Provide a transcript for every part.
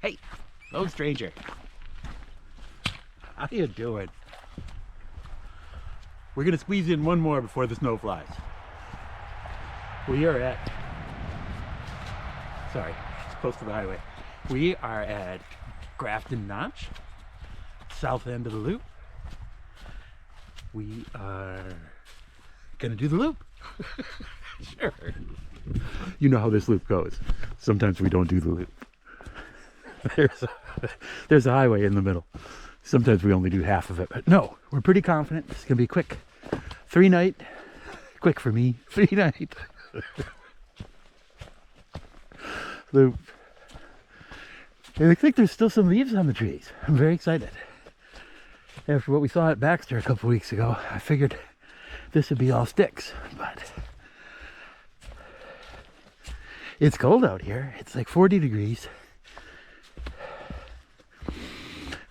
Hey, hello stranger. How you doing? We're gonna squeeze in one more before the snow flies. We are at, sorry, it's close to the highway. We are at Grafton Notch, south end of the loop. We are gonna do the loop. Sure. You know how this loop goes. Sometimes we don't do the loop. There's a highway in the middle. Sometimes we only do half of it, but no, we're pretty confident it's gonna be quick. 3-night, quick for me, 3-night loop. It looks like there's still some leaves on the trees. I'm very excited. After what we saw at Baxter a couple weeks ago, I figured this would be all sticks, but it's cold out here. It's like 40 degrees.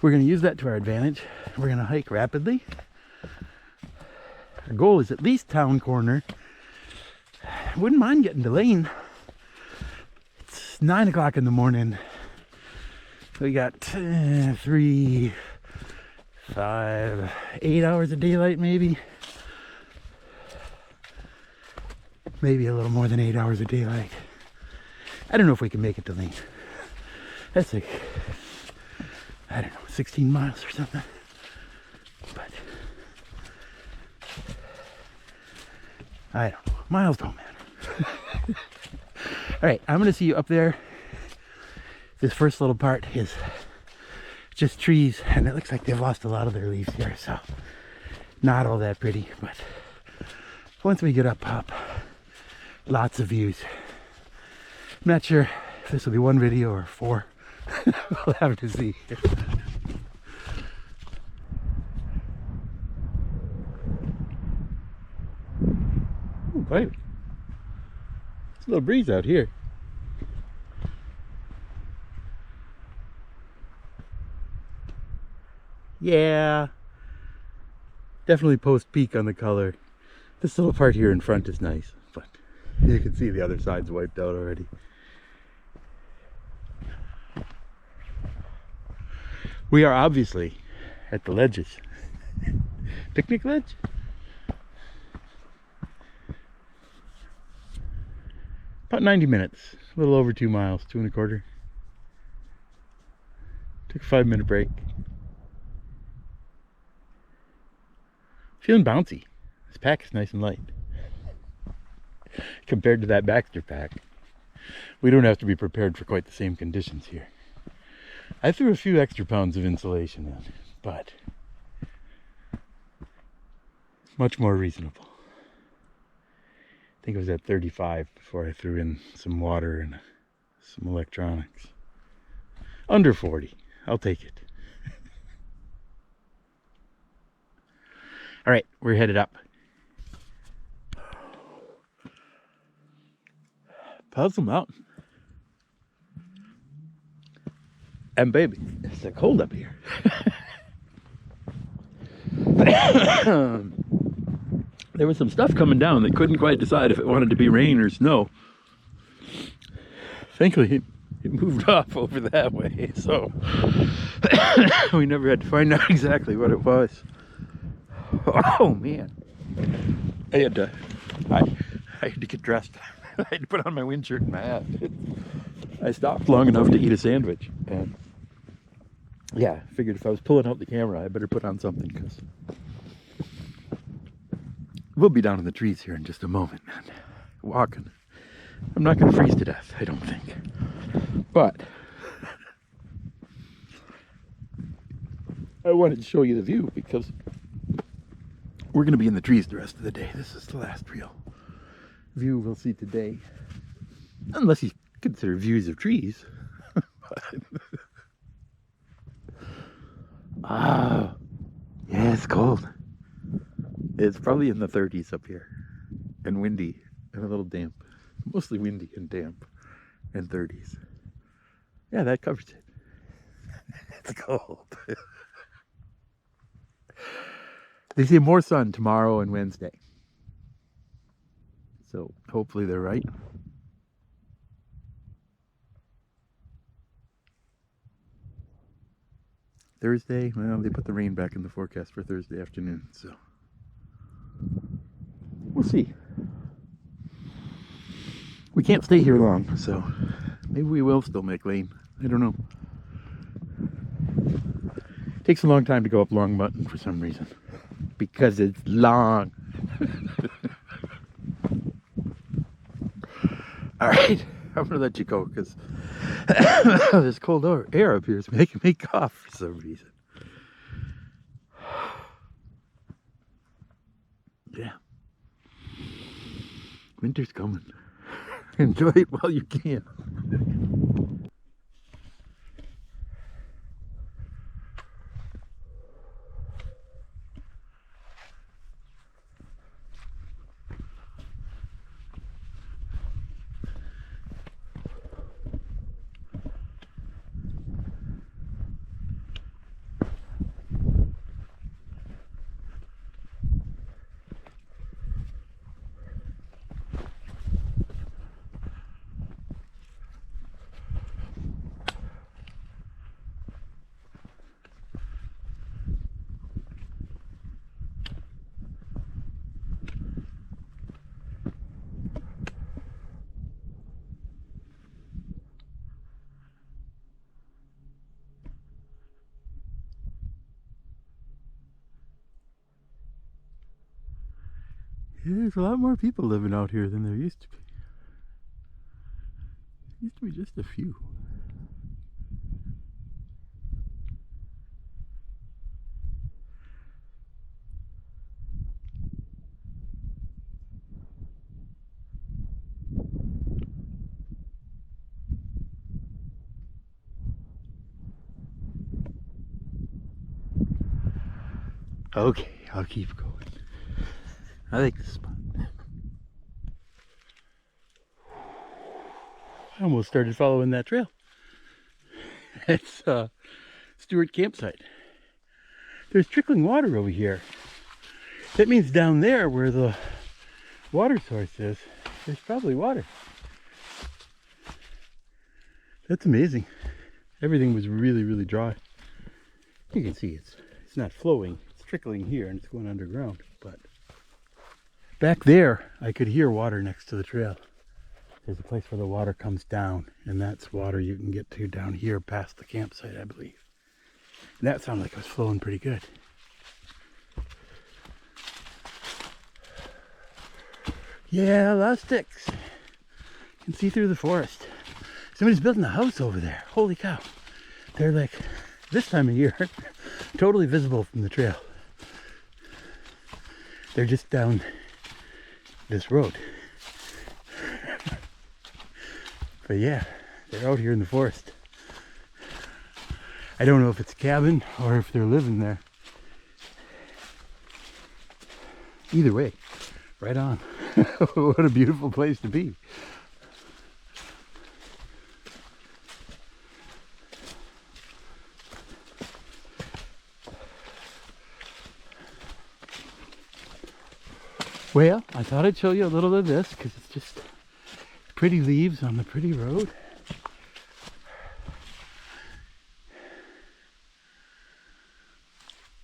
We're going to use that to our advantage. We're going to hike rapidly. Our goal is at least town corner. I wouldn't mind getting to Lane. It's 9 o'clock in the morning. We got 3, 5, 8 hours of daylight maybe. Maybe a little more than 8 hours of daylight. I don't know if we can make it to Lane. That's like, I don't know, 16 miles or something. But I don't know. Miles don't matter. All right, I'm going to see you up there. This first little part is just trees, and it looks like they've lost a lot of their leaves here, so not all that pretty. But once we get up top, lots of views. I'm not sure if this will be one video or 4. We'll have to see. Ooh, quite. It's a little breeze out here. Yeah, definitely post peak on the color. This little part here in front is nice, but you can see the other side's wiped out already. We are obviously at the ledges. Picnic ledge? About 90 minutes, a little over 2 miles, 2.25. Took a 5-minute break. Feeling bouncy. This pack is nice and light. Compared to that Baxter pack. We don't have to be prepared for quite the same conditions here. I threw a few extra pounds of insulation in, but much more reasonable. I think it was at 35 before I threw in some water and some electronics. Under 40. I'll take it. All right, we're headed up. Puzzle Mountain. And baby, it's so cold up here. There was some stuff coming down that couldn't quite decide if it wanted to be rain or snow. Thankfully, it moved off over that way, so we never had to find out exactly what it was. Oh man, I had to get dressed. I had to put on my wind shirt and my hat. I stopped long enough to eat a sandwich, and yeah, I figured if I was pulling out the camera, I better put on something, because we'll be down in the trees here in just a moment, man. Walking. I'm not going to freeze to death, I don't think. But I wanted to show you the view, because we're going to be in the trees the rest of the day. This is the last real view we'll see today. Unless you consider views of trees. Ah, yeah, it's cold. It's probably in the 30s up here. And windy and a little damp. Mostly windy and damp. And 30s. Yeah, that covers it. It's cold. They say more sun tomorrow and Wednesday. So hopefully they're right. Thursday, well, they put the rain back in the forecast for Thursday afternoon, so we'll see. We can't stay here long, so maybe we will still make lane. I don't know. Takes a long time to go up Long Mountain for some reason. Because it's long. Alright, I'm gonna let you go because this cold air up here is making me cough for some reason. Yeah. Winter's coming. Enjoy it while you can. Yeah, there's a lot more people living out here than there used to be. Used to be just a few. Okay, I'll keep going. I like this spot. I almost started following that trail. It's Stewart campsite. There's trickling water over here. That means down there where the water source is, there's probably water. That's amazing. Everything was really, really dry. You can see it's not flowing. It's trickling here and it's going underground, but back there, I could hear water next to the trail. There's a place where the water comes down, and that's water you can get to down here past the campsite, I believe. And that sounded like it was flowing pretty good. Yeah, a lot of sticks. You can see through the forest. Somebody's building a house over there. Holy cow. They're like, this time of year, totally visible from the trail. They're just down this road. But yeah, they're out here in the forest. I don't know if it's a cabin or if they're living there. Either way, right on. What a beautiful place to be. Well, I thought I'd show you a little of this because it's just pretty leaves on the pretty road.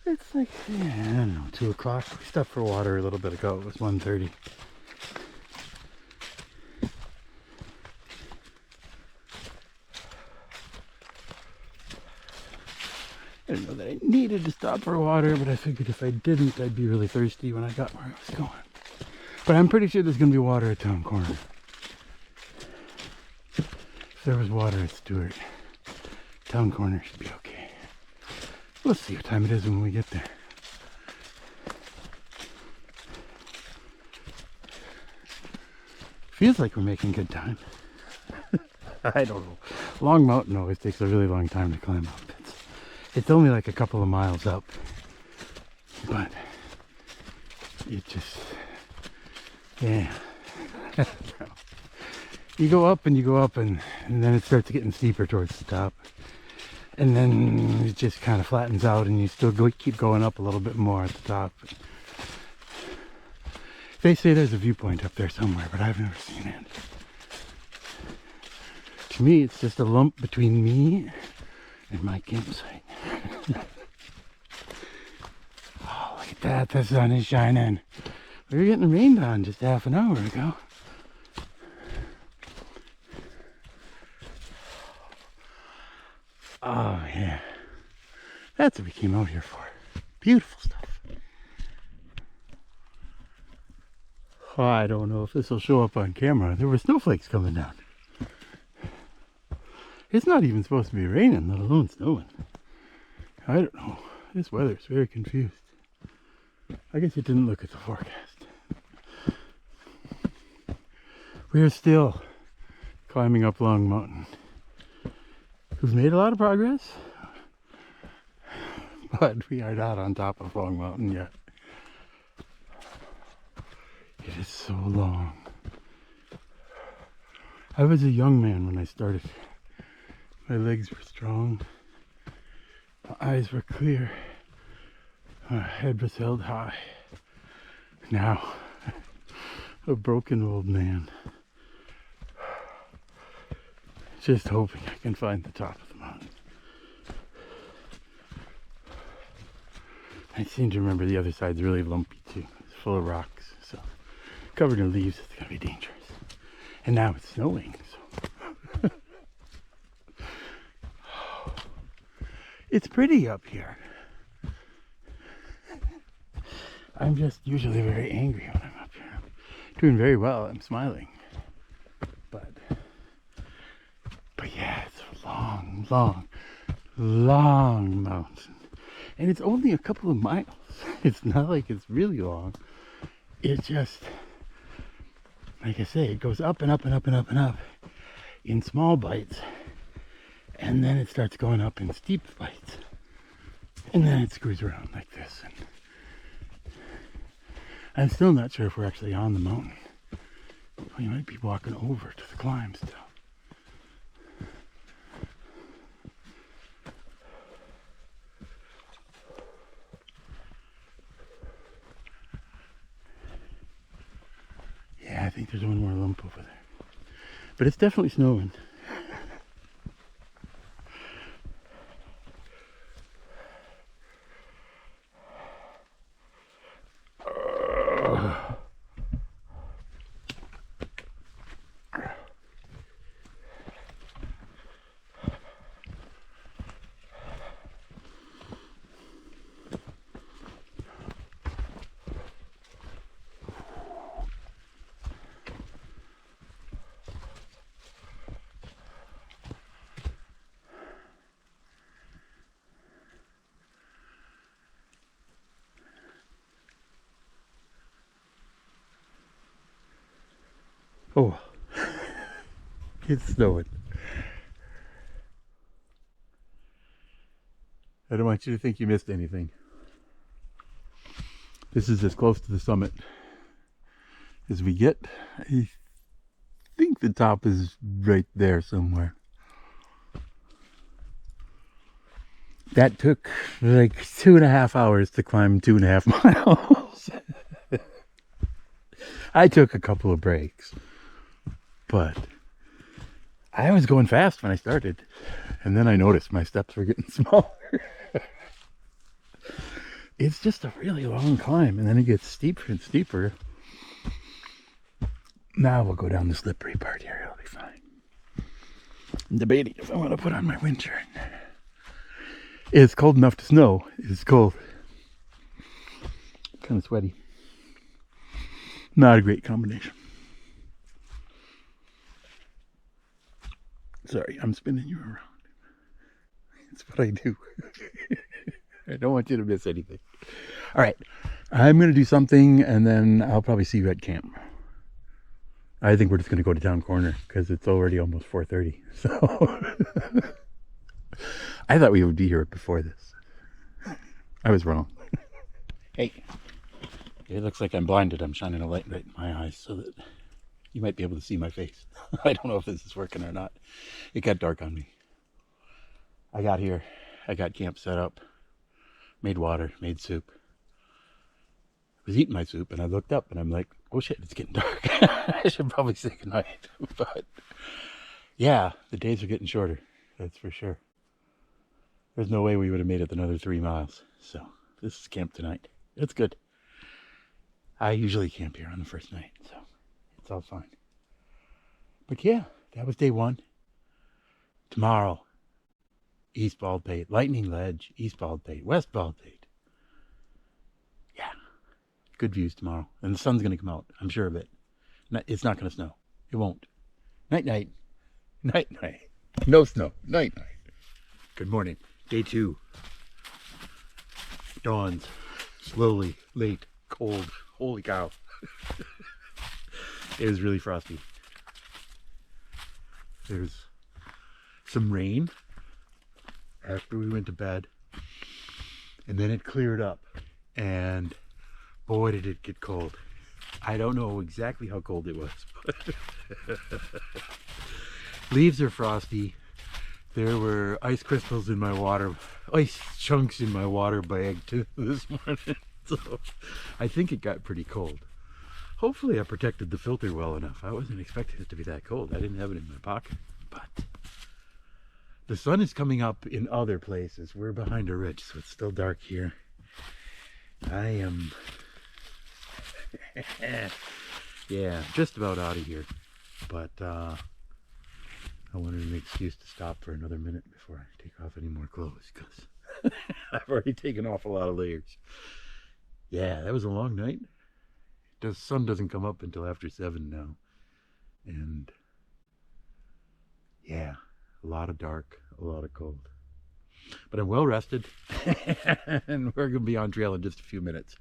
It's like, yeah, I don't know, 2 o'clock. We stopped for water a little bit ago. It was 1:30. I didn't know that I needed to stop for water, but I figured if I didn't, I'd be really thirsty when I got where I was going. But I'm pretty sure there's going to be water at Town Corner. If there was water at Stewart, Town Corner should be okay. We'll see what time it is when we get there. Feels like we're making good time. I don't know. Long Mountain always takes a really long time to climb up. It's only like a couple of miles up, but it just, yeah. You go up and you go up and then it starts getting steeper towards the top. And then it just kind of flattens out and you still keep going up a little bit more at the top. They say there's a viewpoint up there somewhere, but I've never seen it. To me, it's just a lump between me and my campsite. at that, the sun is shining. We were getting rained on just half an hour ago. Oh yeah, that's what we came out here for. Beautiful stuff. Oh, I don't know if this will show up on camera. There were snowflakes coming down. It's not even supposed to be raining, let alone snowing. I don't know. This weather's very confused. I guess you didn't look at the forecast. We're still climbing up Long Mountain. We've made a lot of progress, but we are not on top of Long Mountain yet. It is so long. I was a young man when I started. My legs were strong. My eyes were clear. My head was held high. Now, a broken old man. Just hoping I can find the top of the mountain. I seem to remember the other side's really lumpy too. It's full of rocks, so covered in leaves, it's gonna be dangerous. And now it's snowing, so it's pretty up here. I'm just usually very angry when I'm up here. I'm doing very well, I'm smiling. But yeah, it's a long, long, long mountain. And it's only a couple of miles. It's not like it's really long. It just, like I say, it goes up and up and up and up and up in small bites. And then it starts going up in steep bites. And then it screws around like this. And I'm still not sure if we're actually on the mountain. We might be walking over to the climb still. Yeah, I think there's one more lump over there. But it's definitely snowing. Oh, it's snowing. I don't want you to think you missed anything. This is as close to the summit as we get. I think the top is right there somewhere. That took like 2.5 hours to climb 2.5 miles. I took a couple of breaks, but I was going fast when I started, and then I noticed my steps were getting smaller. It's just a really long climb, and then it gets steeper and steeper. Now we'll go down the slippery part here. It'll be fine. I'm debating if I want to put on my wind shirt. It's cold enough to snow. It's cold. Kind of sweaty. Not a great combination. Sorry, I'm spinning you around. It's what I do. I don't want you to miss anything. All right, I'm going to do something, and then I'll probably see you at camp. I think we're just going to go to Town Corner because it's already almost 4:30. So I thought we would be here before this. I was wrong. Hey, it looks like I'm blinded. I'm shining a light right in my eyes so that you might be able to see my face. I don't know if this is working or not. It got dark on me. I got here. I got camp set up. Made water. Made soup. I was eating my soup and I looked up and I'm like, oh shit, it's getting dark. I should probably say goodnight. But yeah, the days are getting shorter. That's for sure. There's no way we would have made it another 3 miles. So this is camp tonight. It's good. I usually camp here on the first night, so it's all fine. But yeah, that was day 1. Tomorrow, East Baldpate, Lightning Ledge, East Baldpate, West Baldpate. Yeah, good views tomorrow. And the sun's going to come out, I'm sure of it. It's not going to snow. It won't. Night, night. Night, night. No snow. Night, night. Good morning. Day 2. Dawns. Slowly, late, cold. Holy cow. It was really frosty. There's some rain after we went to bed. And then it cleared up. And boy, did it get cold. I don't know exactly how cold it was. But leaves are frosty. There were ice crystals in my water, ice chunks in my water bag too this morning. So I think it got pretty cold. Hopefully I protected the filter well enough. I wasn't expecting it to be that cold. I didn't have it in my pocket. But the sun is coming up in other places. We're behind a ridge, so it's still dark here. I am, yeah, just about out of here. But I wanted an excuse to stop for another minute before I take off any more clothes, because I've already taken off a lot of layers. Yeah, that was a long night. The sun doesn't come up until after 7 now. And yeah, a lot of dark, a lot of cold. But I'm well rested, and we're going to be on trail in just a few minutes.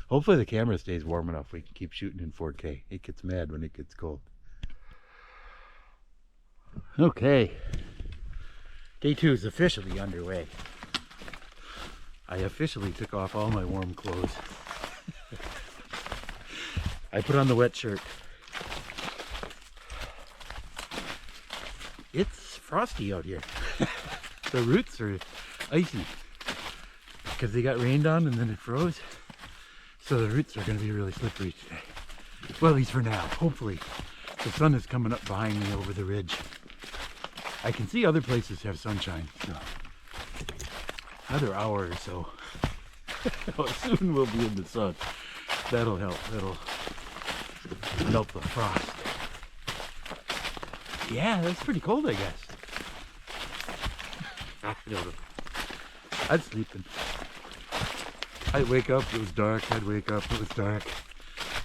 Hopefully the camera stays warm enough we can keep shooting in 4K. It gets mad when it gets cold. Okay, day 2 is officially underway. I officially took off all my warm clothes. I put on the wet shirt. It's frosty out here. The roots are icy because they got rained on and then it froze. So the roots are going to be really slippery today. Well, at least for now. Hopefully the sun is coming up behind me over the ridge. I can see other places have sunshine, so another hour or so. Soon we'll be in the sun. That'll help. That'll melt the frost. Yeah, that's pretty cold, I guess. I don't know. I'd sleeping. I'd wake up, it was dark. I'd wake up, it was dark.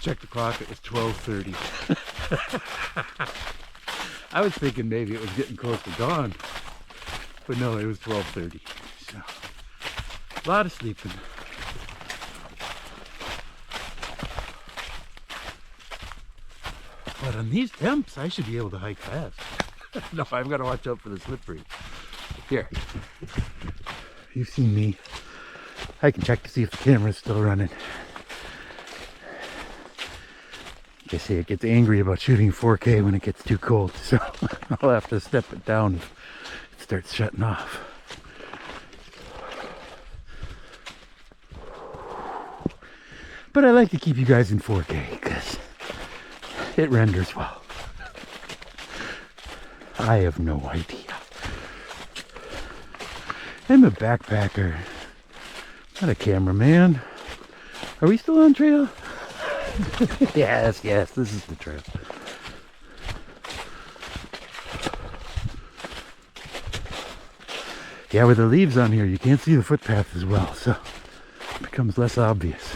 Check the clock, it was 12:30. I was thinking maybe it was getting close to dawn, but no, it was 12:30. So, a lot of sleeping. But on these temps, I should be able to hike fast. No, I've got to watch out for the slippery. Here, you've seen me. I can check to see if the camera's still running. They say it gets angry about shooting 4K when it gets too cold, so I'll have to step it down if it starts shutting off. But I like to keep you guys in 4K because it renders well. I have no idea. I'm a backpacker, not a cameraman. Are we still on trail? Yes, this is the trail. Yeah, with the leaves on here, you can't see the footpath as well, so it becomes less obvious.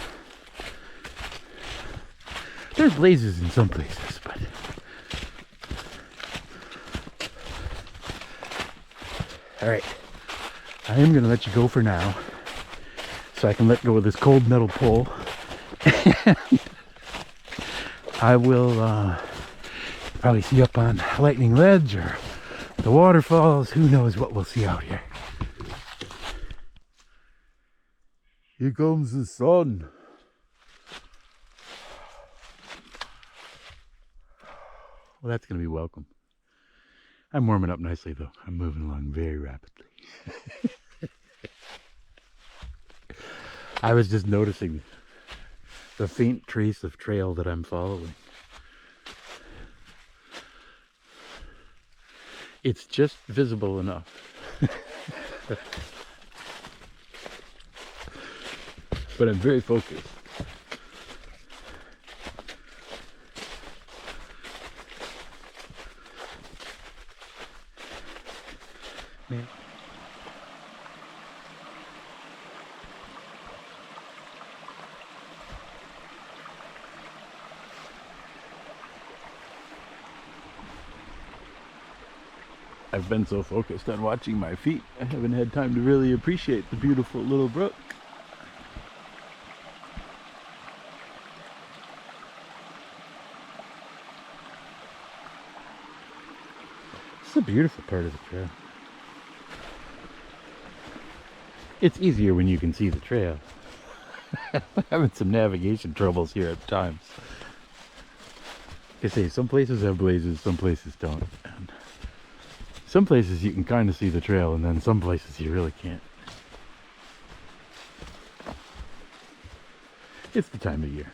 There's blazes in some places, but all right, I am going to let you go for now so I can let go of this cold metal pole. I will probably see up on Lightning Ledge or the waterfalls. Who knows what we'll see out here. Here comes the sun. Well, that's going to be welcome. I'm warming up nicely, though. I'm moving along very rapidly. I was just noticing the faint trace of trail that I'm following. It's just visible enough. but I'm very focused. Man. I've been so focused on watching my feet, I haven't had time to really appreciate the beautiful little brook. It's a beautiful part of the trail. It's easier when you can see the trail. I'm having some navigation troubles here at times. Like I say, some places have blazes, some places don't. And some places you can kind of see the trail, and then some places you really can't. It's the time of year.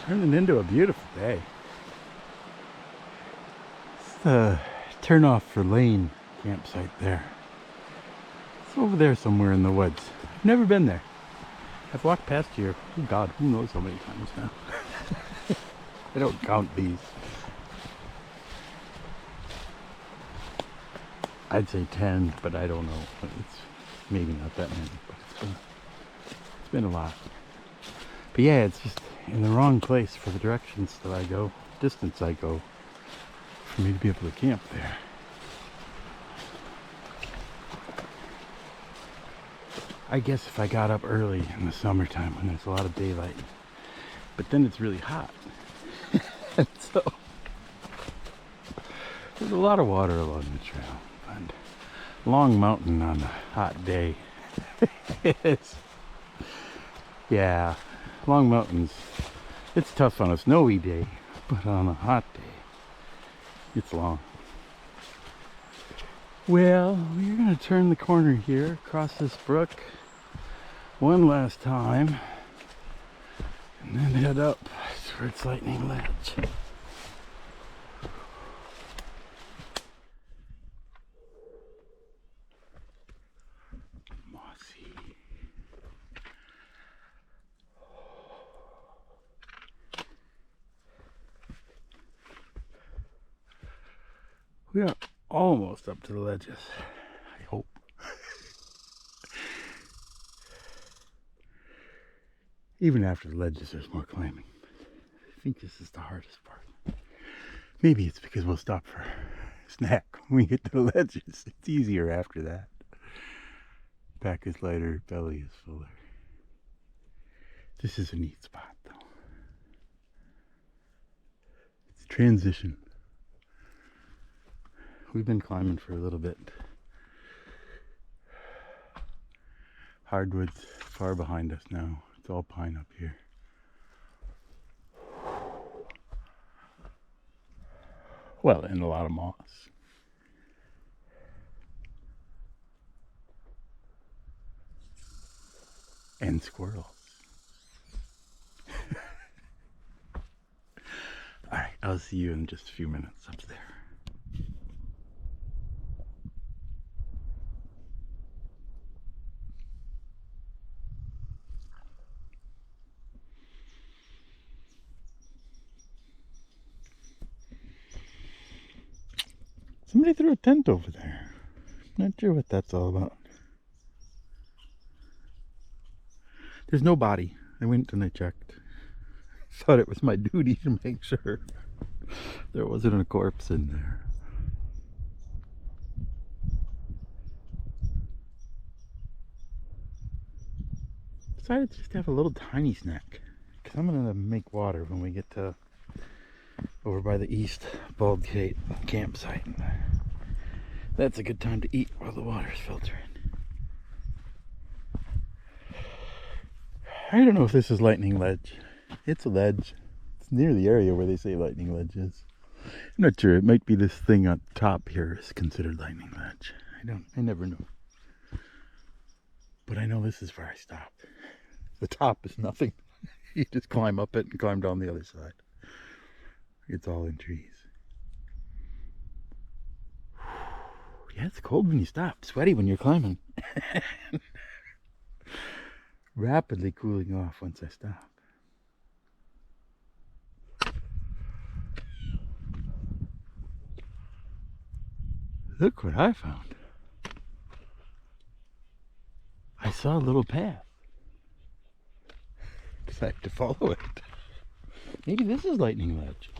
Turning into a beautiful day. It's the turn off for Lane campsite there. It's over there somewhere in the woods. I've never been there. I've walked past here, oh God, who knows how many times now. I don't count these. I'd say 10, but I don't know. It's maybe not that many, but it's been a lot. But yeah, it's just in the wrong place for the directions that I go, distance I go, for me to be able to camp there. I guess if I got up early in the summertime when there's a lot of daylight, but then it's really hot. And so there's a lot of water along the trail, and Long Mountain on a hot day is, yeah, Long Mountain's, it's tough on a snowy day, but on a hot day, it's long. Well, we're gonna turn the corner here, across this brook one last time, and then head up towards Lightning Ledge. Mossy. We are almost up to the ledges, I hope. Even after the ledges, there's more climbing. I think this is the hardest part. Maybe it's because we'll stop for a snack when we get to the ledges. It's easier after that. Back is lighter, belly is fuller. This is a neat spot, though. It's transition. We've been climbing for a little bit. Hardwood's far behind us now. It's all pine up here. Well, and a lot of moss. And squirrels. Alright, I'll see you in just a few minutes up there. Somebody threw a tent over there. Not sure what that's all about. There's no body. I went and I checked. Thought it was my duty to make sure there wasn't a corpse in there. decided just to have a little tiny snack. Because I'm going to make water when we get to over by the East Bald Gate campsite. That's a good time to eat while the water's filtering. I don't know if this is Lightning Ledge. It's a ledge. It's near the area where they say Lightning Ledge is. I'm not sure. It might be this thing on top here is considered Lightning Ledge. I never know. But I know this is where I stop. The top is nothing. You just climb up it and climb down the other side. It's all in trees. Yeah, it's cold when you stop. Sweaty when you're climbing. Rapidly cooling off once I stop. Look what I found. I saw a little path. Decided to follow it. Maybe this is Lightning Ledge.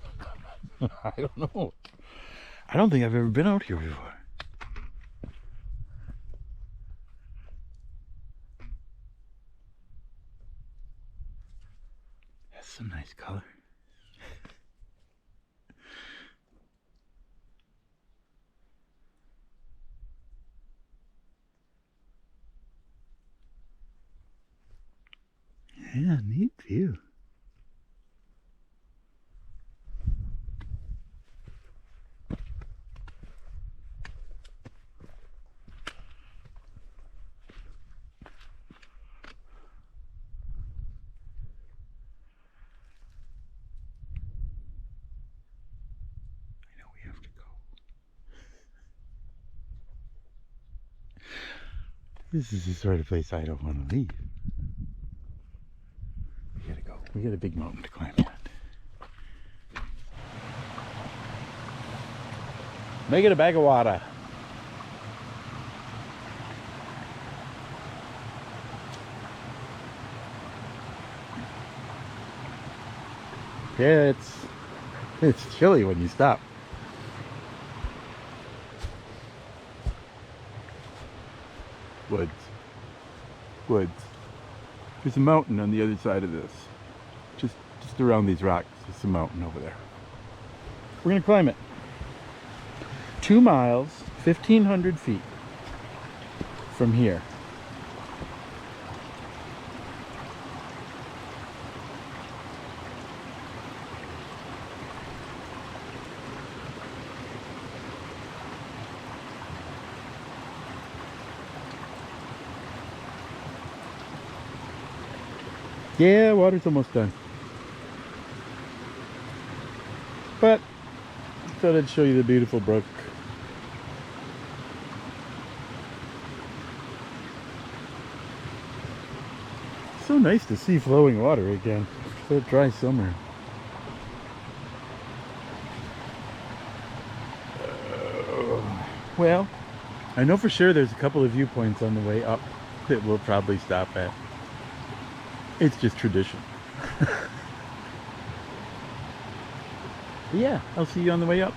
I don't know. I don't think I've ever been out here before. That's some nice color. Yeah, neat view. This is the sort of place I don't want to leave. We gotta go. We got a big mountain to climb yet. Make it a bag of water. Yeah, it's chilly when you stop. Woods. There's a mountain on the other side of this. Just around these rocks. There's a mountain over there. We're gonna climb it. 2 miles, 1,500 feet from here. Yeah, water's almost done. But I thought I'd show you the beautiful brook. So nice to see flowing water again for a dry summer. Well, I know for sure there's a couple of viewpoints on the way up that we'll probably stop at. It's just tradition. Yeah, I'll see you on the way up.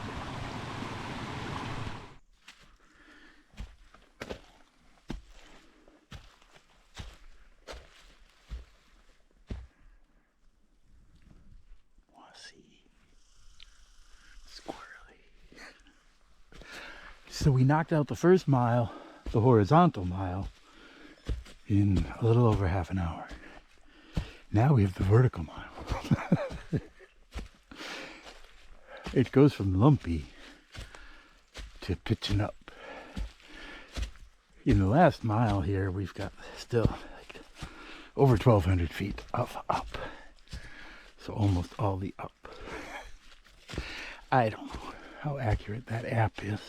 So we knocked out the first mile, the horizontal mile, in a little over half an hour. Now we have the vertical mile. It goes from lumpy to pitching up. In the last mile here, we've got still like over 1,200 feet of up. So almost all the up. I don't know how accurate that app is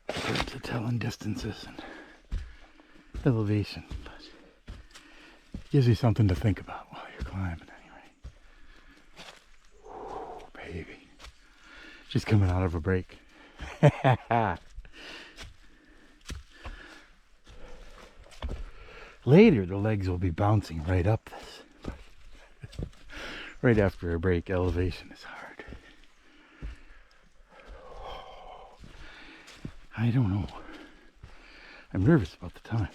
in terms of telling distances and elevation, but it gives you something to think about while you're climbing anyway. Ooh, baby. Just coming out of a break. Later the legs will be bouncing right up this. But right after a break, elevation is hard. I don't know. I'm nervous about the time.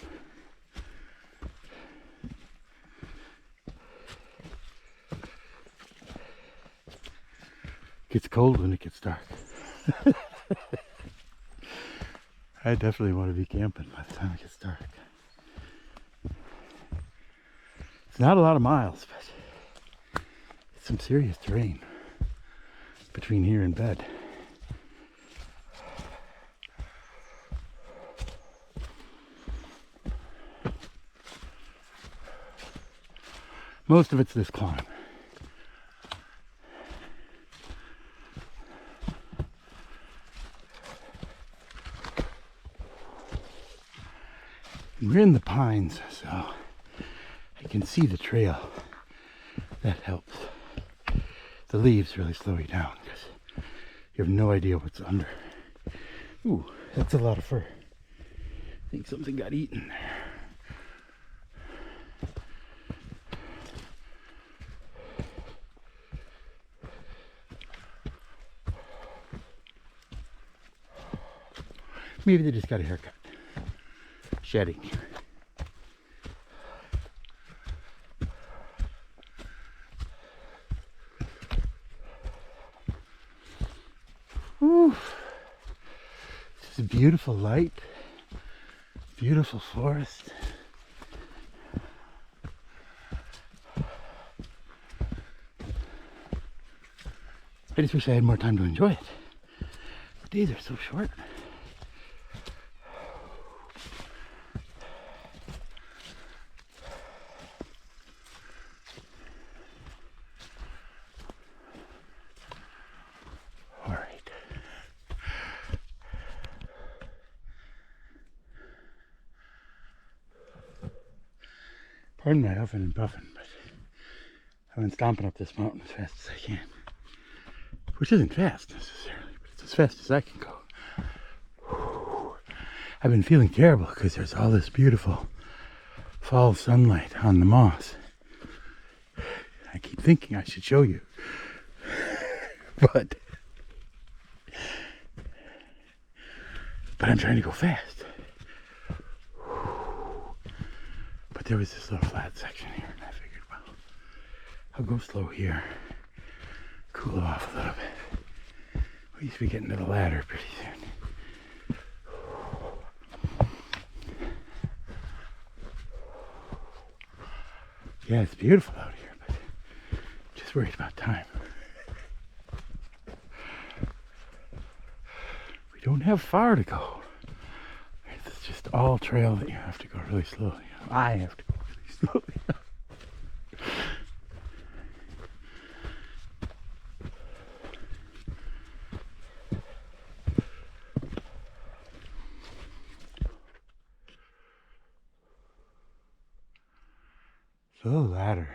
gets cold when it gets dark. I definitely want to be camping by the time it gets dark. It's not a lot of miles, but it's some serious terrain between here and bed. Most of it's this climb. We're in the pines, so I can see the trail. That helps. The leaves really slow you down because you have no idea what's under. Ooh, that's a lot of fur. I think something got eaten there. Maybe they just got a haircut. Shedding. Whew. This is a beautiful light. Beautiful forest. I just wish I had more time to enjoy it. The days are so short. Pardon my huffing and puffing, but I've been stomping up this mountain as fast as I can. Which isn't fast necessarily, but it's as fast as I can go. I've been feeling terrible because there's all this beautiful fall sunlight on the moss. I keep thinking I should show you. but I'm trying to go fast. But there was this little flat section here, and I figured, well, I'll go slow here, cool off a little bit. We used to be getting to the ladder pretty soon. Yeah, it's beautiful out here, but just worried about time. We don't have far to go. It's just all trail that you have to go really slowly. I have to go really slowly. The ladder.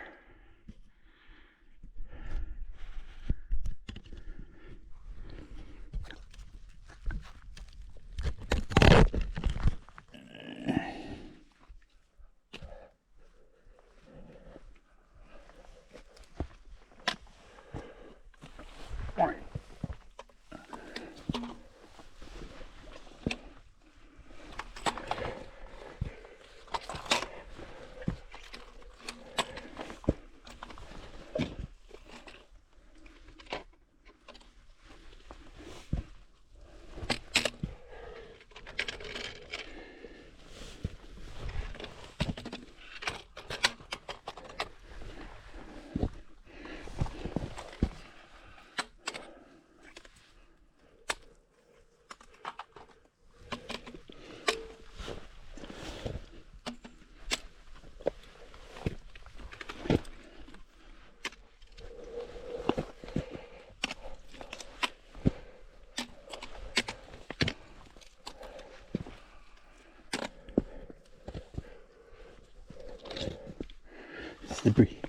Slippery.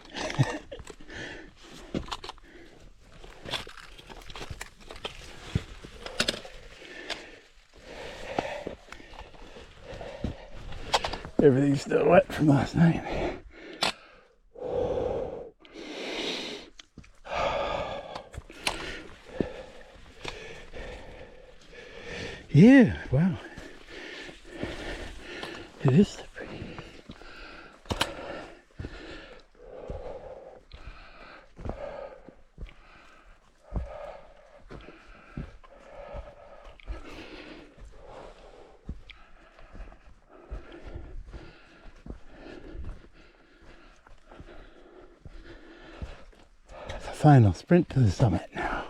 Everything's still wet from last night. Yeah, wow. It is slippery. final sprint to the summit now.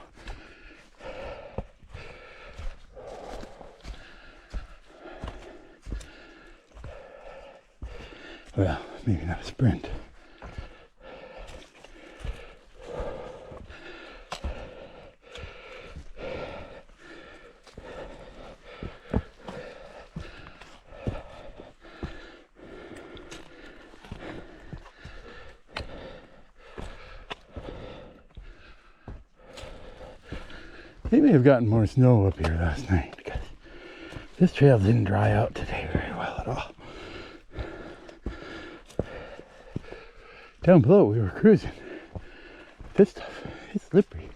Well, maybe not a sprint. They may have gotten more snow up here last night because this trail didn't dry out today very well at all. Down below we were cruising. This stuff is slippery.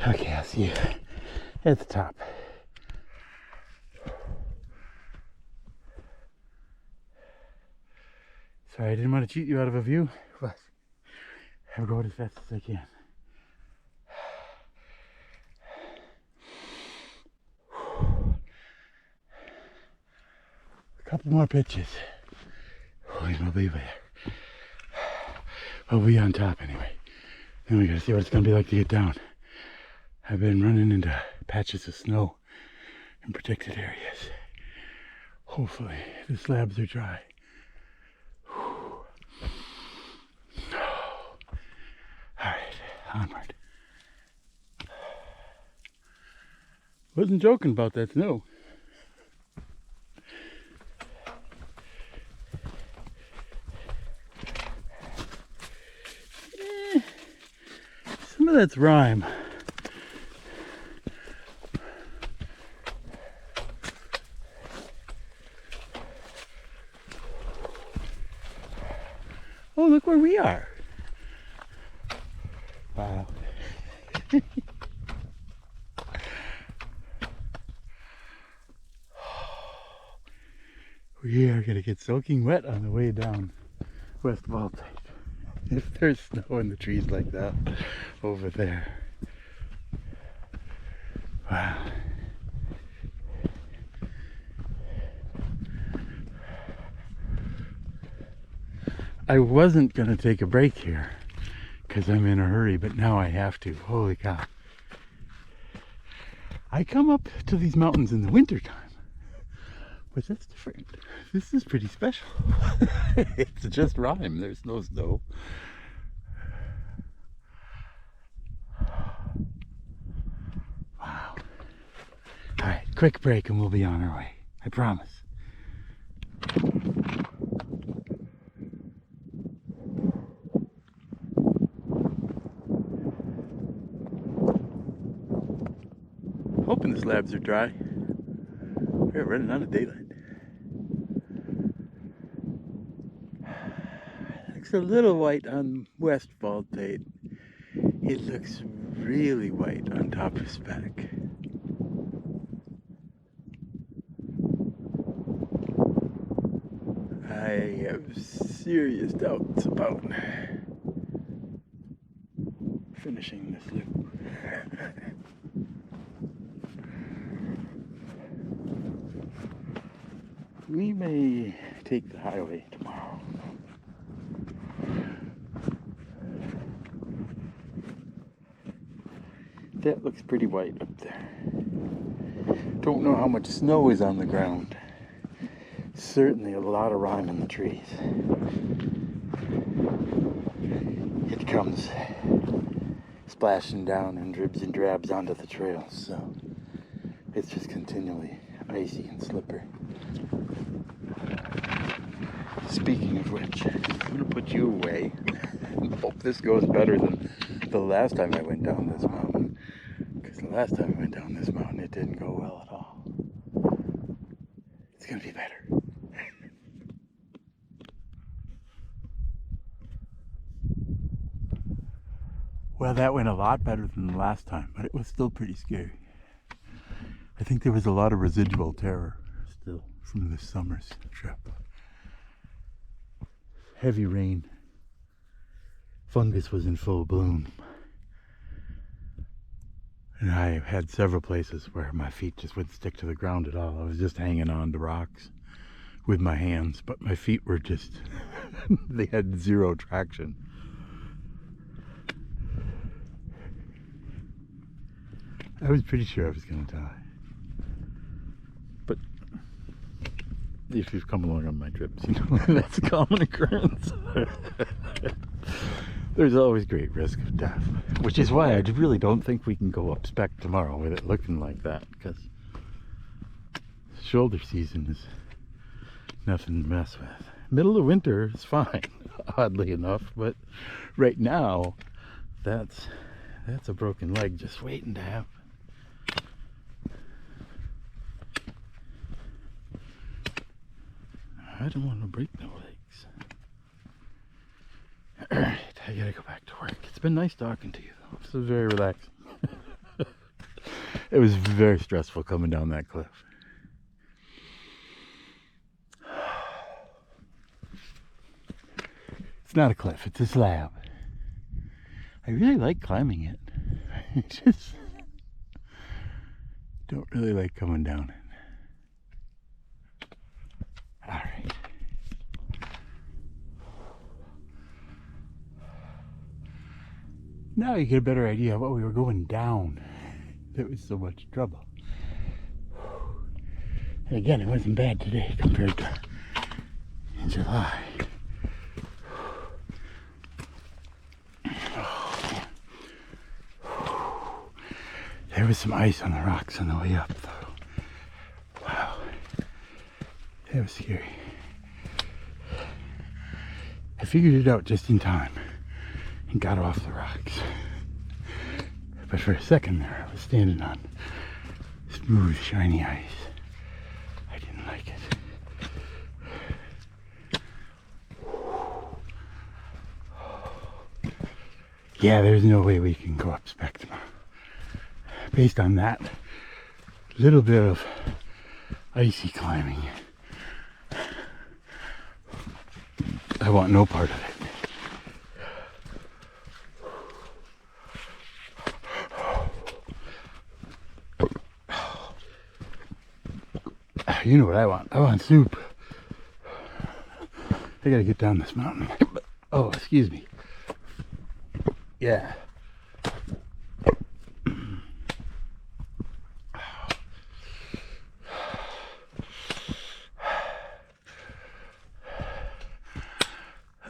Okay, I'll see you at the top. Sorry, I didn't want to cheat you out of a view, but I'll go as fast as I can. A couple more pitches. We'll be there. We'll be on top anyway. Then we gotta see what it's gonna be like to get down. I've been running into patches of snow in protected areas. Hopefully the slabs are dry. Alright, onward. Wasn't joking about that snow. Some of that's rime. Oh, look where we are. Wow. We are gonna get soaking wet on the way down West Baltic. If there's snow in the trees like that over there. Wow. I wasn't gonna take a break here because I'm in a hurry, but now I have to. Holy cow. I come up to these mountains in the winter time, but that's different. This is pretty special. It's just rime, there's no snow. Wow. Alright, quick break and we'll be on our way. I promise. Hoping the slabs are dry. We're running out of daylight. Looks a little white on West Baldate. It looks really white on top of Speck. I have serious doubts about finishing this loop. We may take the highway tomorrow. That looks pretty white up there. Don't know how much snow is on the ground. Certainly a lot of rime in the trees. It comes splashing down in dribs and drabs onto the trails, so it's just continually icy and slippery. Speaking of which, I'm going to put you away and hope this goes better than the last time I went down this mountain. Because the last time I went down this mountain, it didn't go well at all. It's going to be better. Well, that went a lot better than the last time, but it was still pretty scary. I think there was a lot of residual terror still from this summer's trip. Heavy rain. Fungus was in full bloom. And I had several places where my feet just wouldn't stick to the ground at all. I was just hanging on to rocks with my hands, but my feet were just, they had zero traction. I was pretty sure I was going to die. But if you've come along on my trips, you know that's a common occurrence. There's always great risk of death, which is why I really don't think we can go up Spec tomorrow with it looking like that, because shoulder season is nothing to mess with. Middle of winter is fine, oddly enough, but right now that's a broken leg just waiting to happen. I don't want to break no legs. Alright, I gotta go back to work. It's been nice talking to you though. This was very relaxing. It was very stressful coming down that cliff. It's not a cliff, it's a slab. I really like climbing it. I just don't really like coming down it. Alright. Now you get a better idea of what we were going down. It was so much trouble. And again, it wasn't bad today compared to in July. There was some ice on the rocks on the way up though. Wow. That was scary. I figured it out just in time and got off the rocks. But for a second there, I was standing on smooth, shiny ice. I didn't like it. Yeah, there's no way we can go up Spec tomorrow. Based on that little bit of icy climbing, I want no part of it. You know what I want? I want soup. I gotta get down this mountain. Oh, excuse me. Yeah.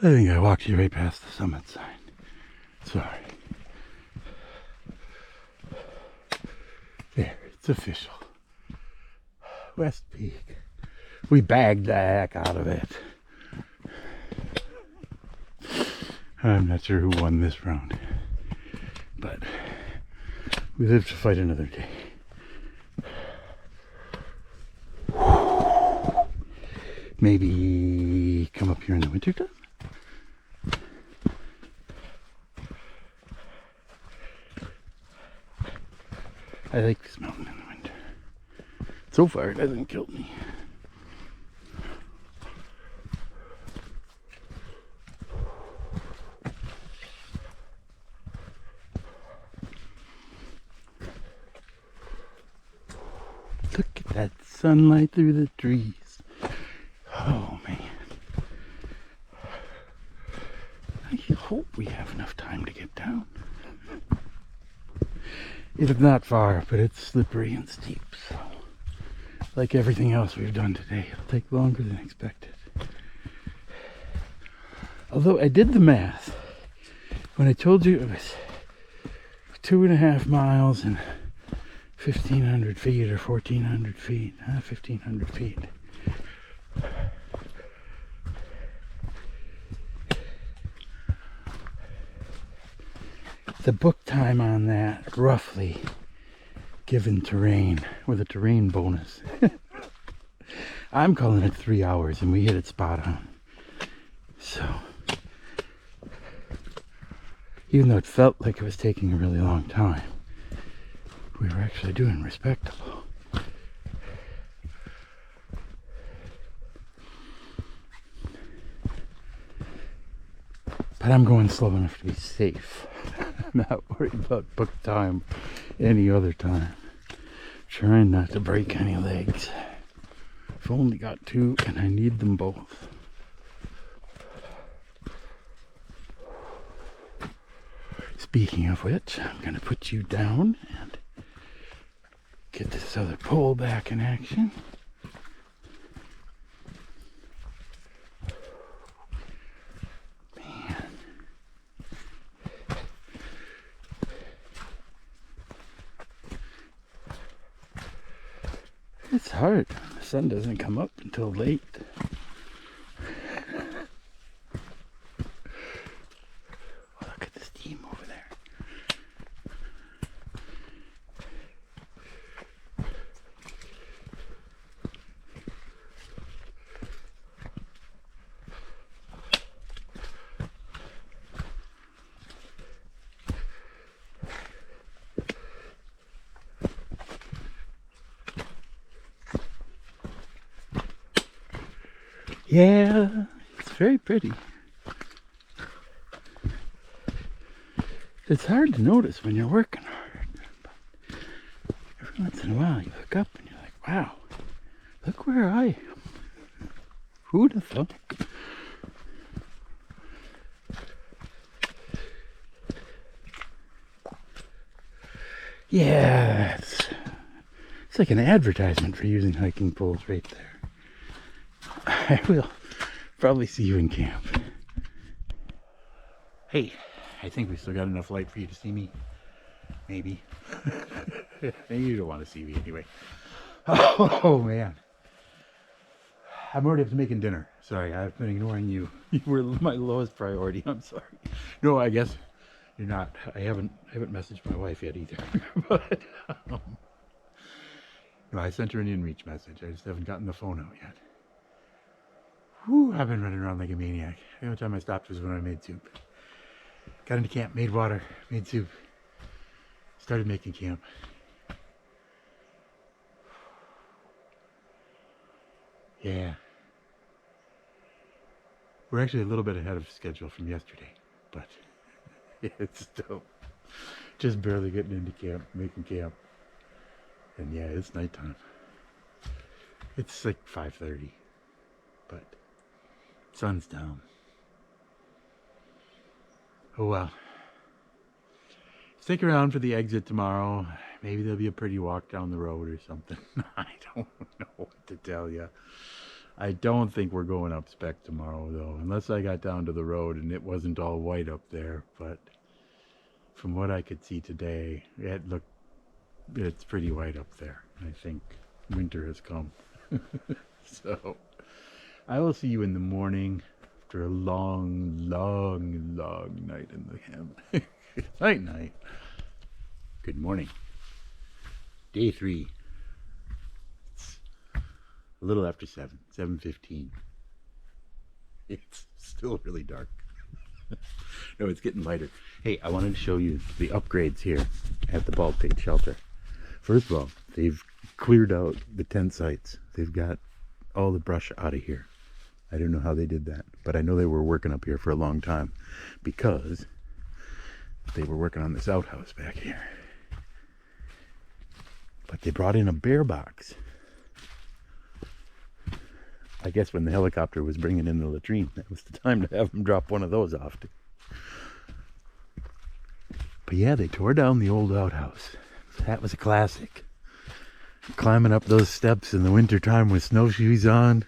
I think I walked you right past the summit sign. Sorry. There, it's official. West Peak. We bagged the heck out of it. I'm not sure who won this round, but we live to fight another day. Maybe come up here in the winter time? I like this mountain in the winter. So far, it hasn't killed me. Look at that sunlight through the trees. Oh man. I hope we have enough time to get down. It's not far, but it's slippery and steep, so like everything else we've done today, it'll take longer than expected. Although I did the math when I told you it was 2.5 miles and 1,500 feet or 1,400 feet, 1,500 feet. The book time on that, roughly, given terrain, with a terrain bonus. I'm calling it 3 hours, and we hit it spot on. So, even though it felt like it was taking a really long time, we were actually doing respectable. But I'm going slow enough to be safe. I'm not worried about book time any other time. Trying not to break any legs. I've only got two and I need them both. Speaking of which, I'm going to put you down and get this other pole back in action. Man. It's hard. The sun doesn't come up until late. Look at the steam over there. Yeah, it's very pretty. It's hard to notice when you're working hard, but every once in a while you look up and you're like, wow, look where I am. Who'd have thought? Yeah, it's like an advertisement for using hiking poles right there. I will probably see you in camp. Hey, I think we still got enough light for you to see me. Maybe. Maybe you don't want to see me anyway. Oh, man. I'm already up to making dinner. Sorry, I've been ignoring you. You were my lowest priority. I'm sorry. No, I guess you're not. I haven't messaged my wife yet either. But no, I sent her an in-reach message. I just haven't gotten the phone out yet. Whew, I've been running around like a maniac. The only time I stopped was when I made soup. Got into camp, made water, made soup. Started making camp. Yeah. We're actually a little bit ahead of schedule from yesterday, but it's still just barely getting into camp, making camp. And yeah, it's nighttime. It's like 5:30, but sun's down. Oh well. Stick around for the exit tomorrow. Maybe there'll be a pretty walk down the road or something. I don't know what to tell you. I don't think we're going up spec tomorrow though, unless I got down to the road and it wasn't all white up there. But from what I could see today, it's pretty white up there. I think winter has come. So I will see you in the morning after a long night in the camp. Night. Good morning. Day 3. It's a little after 7:15. It's still really dark. No, it's getting lighter. Hey, I wanted to show you the upgrades here at the Baldpate shelter. First of all, they've cleared out the tent sites. They've got all the brush out of here. I don't know how they did that, but I know they were working up here for a long time because they were working on this outhouse back here. But they brought in a bear box. I guess when the helicopter was bringing in the latrine, that was the time to have them drop one of those off. But yeah, they tore down the old outhouse. That was a classic. Climbing up those steps in the wintertime with snowshoes on.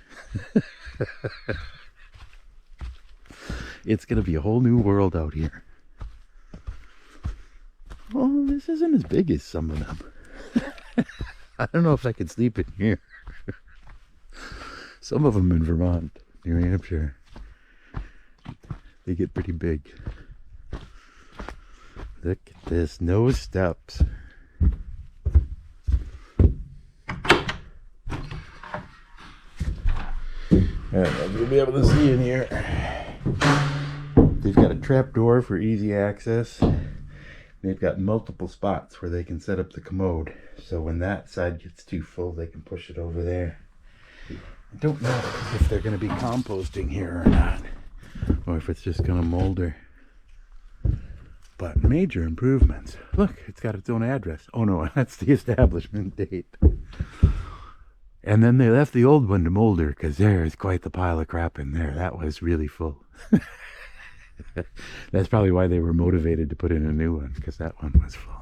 It's going to be a whole new world out here. Oh, this isn't as big as some of them. I don't know if I could sleep in here. Some of them in Vermont, New Hampshire, they get pretty big. Look at this, no steps. I don't know if you'll be able to see in here. They've got a trap door for easy access. They've got multiple spots where they can set up the commode. So when that side gets too full, they can push it over there. I don't know if they're going to be composting here or not. Or if it's just going to molder. but major improvements. Look, it's got its own address. Oh no, that's the establishment date. And then they left the old one to molder, because there is quite the pile of crap in there. That was really full. That's probably why they were motivated to put in a new one, because that one was full.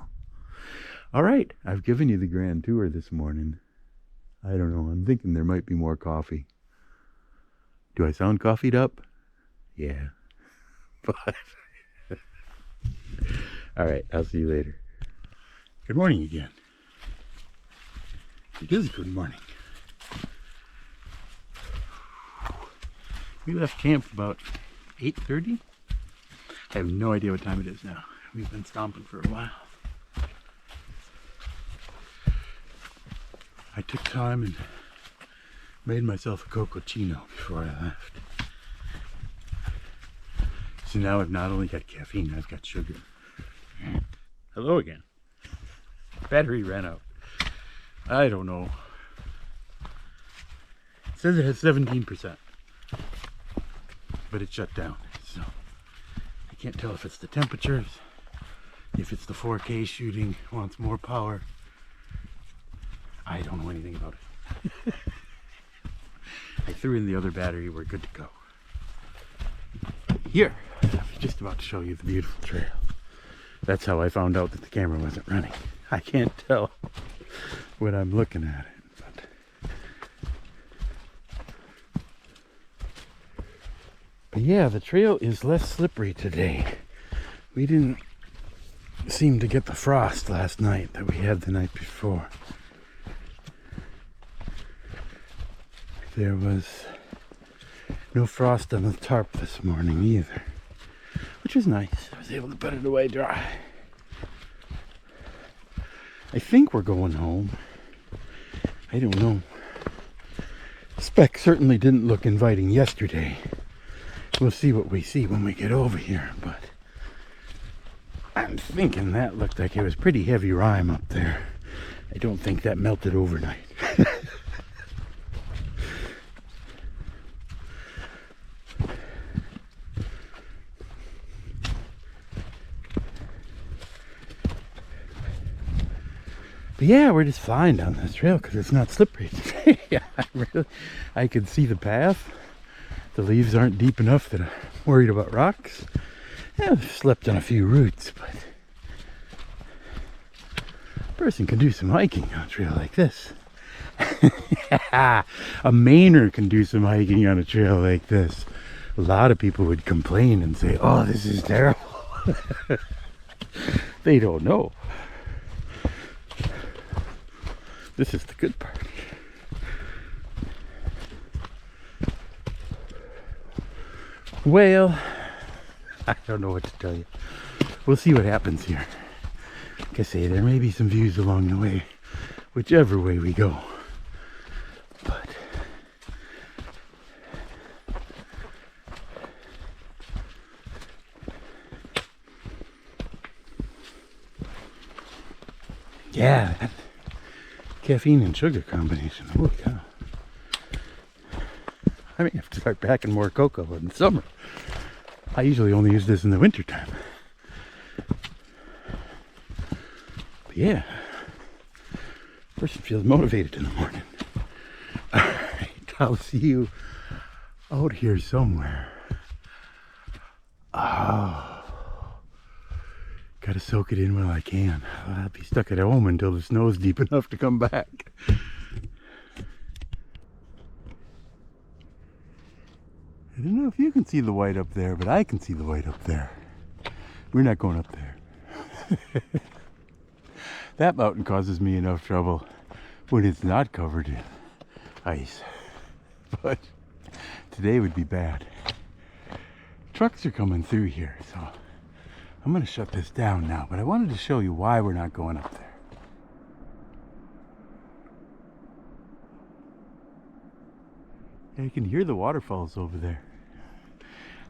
All right, I've given you the grand tour this morning. I don't know, I'm thinking there might be more coffee. Do I sound coffeeed up? Yeah. But all right, I'll see you later. Good morning again. It is good morning. We left camp about 8:30. I have no idea what time it is now. We've been stomping for a while. I took time and made myself a cappuccino before I left. So now I've not only got caffeine, I've got sugar. Hello again. Battery ran out. I don't know. It says it has 17%. But it shut down. So I can't tell if it's the temperatures, if it's the 4K shooting, wants more power. I don't know anything about it. I threw in the other battery, we're good to go. Here, I'm just about to show you the beautiful trail. That's how I found out that the camera wasn't running. I can't tell when I'm looking at it. But yeah, the trail is less slippery today. We didn't seem to get the frost last night that we had the night before. There was no frost on the tarp this morning either, which was nice. I was able to put it away dry. I think we're going home. I don't know. Spec certainly didn't look inviting yesterday. We'll see what we see when we get over here, but I'm thinking that looked like it was pretty heavy rime up there. I don't think that melted overnight. But yeah, we're just fine down this trail because it's not slippery today. I can see the path. The leaves aren't deep enough that I'm worried about rocks. Yeah, I've slept on a few roots, but a person can do some hiking on a trail like this. A Mainer can do some hiking on a trail like this. A lot of people would complain and say, oh, this is terrible. They don't know. This is the good part. Well, I don't know what to tell you. We'll see what happens here. Like I say, there may be some views along the way, whichever way we go. But yeah, that caffeine and sugar combination. Holy cow. I may have to start packing more cocoa in the summer. I usually only use this in the winter time. But yeah, person feels motivated in the morning. Alright, I'll see you out here somewhere. Oh, gotta soak it in while I can. I'll be stuck at home until the snow's deep enough to come back. I don't know if you can see the white up there, but I can see the white up there. We're not going up there. That mountain causes me enough trouble when it's not covered in ice. But today would be bad. Trucks are coming through here, so I'm going to shut this down now. But I wanted to show you why we're not going up there. You can hear the waterfalls over there.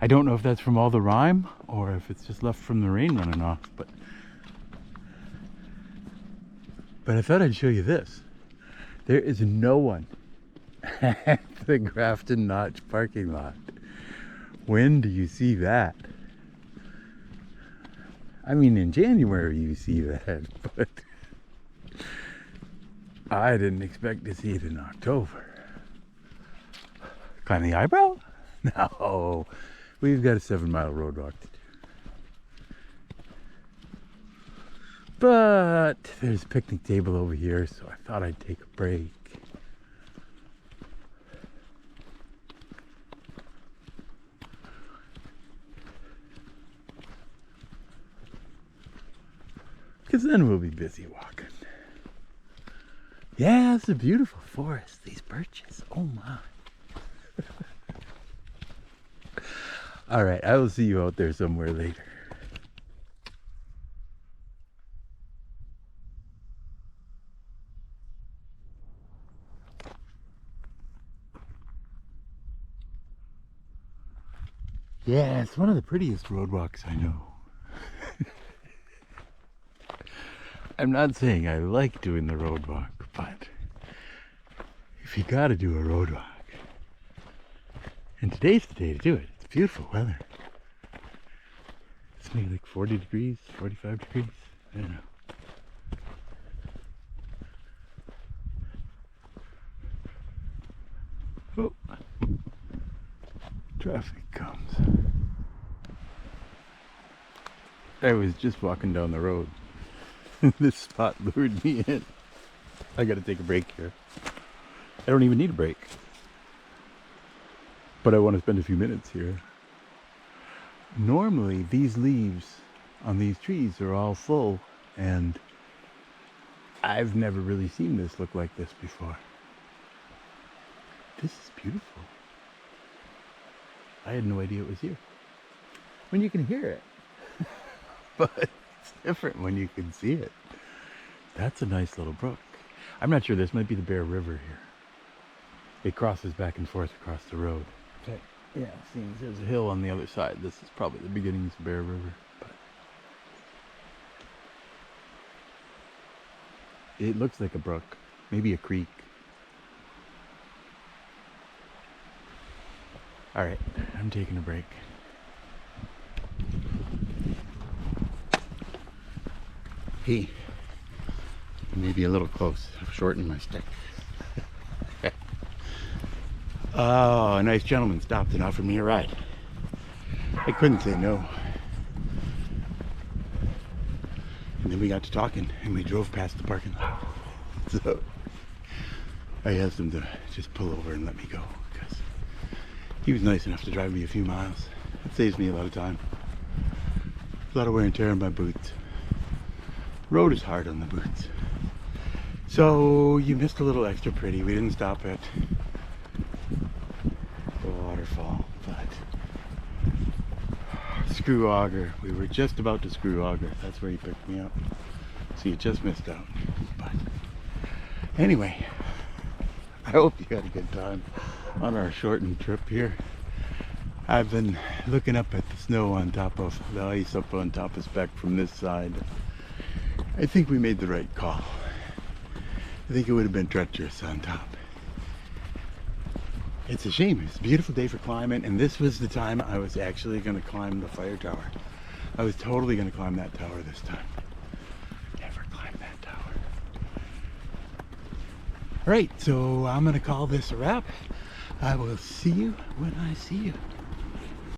I don't know if that's from all the rime or if it's just left from the rain running off, but I thought I'd show you this. There is no one at the Grafton Notch parking lot. When do you see that? I mean, in January you see that, but I didn't expect to see it in October. Climb the eyebrow? No, we've got a 7-mile road walk to do. But there's a picnic table over here, so I thought I'd take a break. Because then we'll be busy walking. Yeah, it's a beautiful forest, these birches. Oh my. All right, I will see you out there somewhere later. Yeah, it's one of the prettiest road walks I know. I'm not saying I like doing the road walk, but if you gotta do a road walk, and today's the day to do it. It's beautiful weather. It's maybe like 40 degrees, 45 degrees. I don't know. Oh, traffic comes. I was just walking down the road. This spot lured me in. I gotta take a break here. I don't even need a break. But I want to spend a few minutes here. Normally, these leaves on these trees are all full, and I've never really seen this look like this before. This is beautiful. I had no idea it was here. When you can hear it. But it's different when you can see it. That's a nice little brook. I'm not sure, this might be the Bear River here. It crosses back and forth across the road. Okay. Yeah, it seems there's a hill on the other side. This is probably the beginnings of Bear River. But it looks like a brook, maybe a creek. All right, I'm taking a break. Hey, maybe a little close. I've shortened my stick. Oh, a nice gentleman stopped and offered me a ride. I couldn't say no. And then we got to talking and we drove past the parking lot. So I asked him to just pull over and let me go because he was nice enough to drive me a few miles. It saves me a lot of time. A lot of wear and tear on my boots. Road is hard on the boots. So you missed a little extra pretty. We didn't stop at the waterfall, but screw auger. We were just about to screw auger. That's where he picked me up. So you just missed out. But anyway, I hope you had a good time on our shortened trip here. I've been looking up at the snow on top of the ice up on top of Speck from this side. I think we made the right call. I think it would have been treacherous on top. It's a shame. It's a beautiful day for climbing, and this was the time I was actually going to climb the fire tower. I was totally going to climb that tower this time. Never climbed that tower. All right, so I'm going to call this a wrap. I will see you when I see you.